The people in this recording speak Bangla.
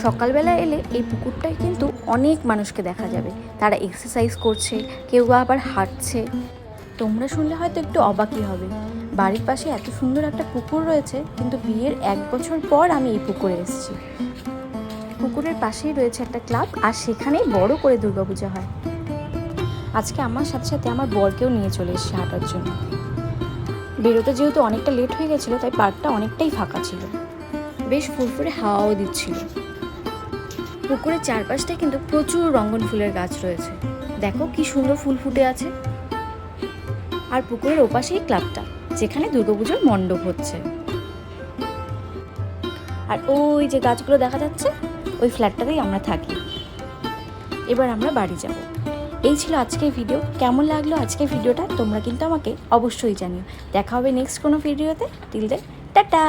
সকালবেলা এলে এই পুকুরটায় কিন্তু অনেক মানুষকে দেখা যাবে। তারা এক্সারসাইজ করছে, কেউ আবার হাঁটছে। তোমরা শুনলে হয়তো একটু অবাকই হবে, বাড়ির পাশে এত সুন্দর একটা পুকুর রয়েছে, কিন্তু বিয়ের 1 বছর পর আমি এই পুকুরে এসেছি। পুকুরের পাশেই রয়েছে একটা ক্লাব, আর সেখানেই বড় করে দুর্গাপূজা হয়। আজকে আমার সাথে সাথে আমার বরকেও নিয়ে চলে এসেছি হাঁটার জন্য। বেরোতে যেহেতু অনেকটা লেট হয়ে গেছিলো, তাই পার্কটা অনেকটাই ফাঁকা ছিল, বেশ ফুরফুরে হাওয়াও দিচ্ছিল। পুকুরের চারপাশটায় কিন্তু প্রচুর রঙ্গন ফুলের গাছ রয়েছে, দেখো কি সুন্দর ফুল ফুটে আছে। আর পুকুরের ওপাশেই ক্লাবটা, যেখানে দুর্গাপুজোর মণ্ডপ হচ্ছে। আর ওই যে গাছগুলো দেখা যাচ্ছে, ওই ফ্ল্যাটটাতেই আমরা থাকি। এবার আমরা বাড়ি যাব। এই ছিল আজকের ভিডিও। কেমন লাগলো আজকের ভিডিওটা তোমরা কিন্তু আমাকে অবশ্যই জানিও। দেখা হবে নেক্সট কোনো ভিডিওতে। Till then tata.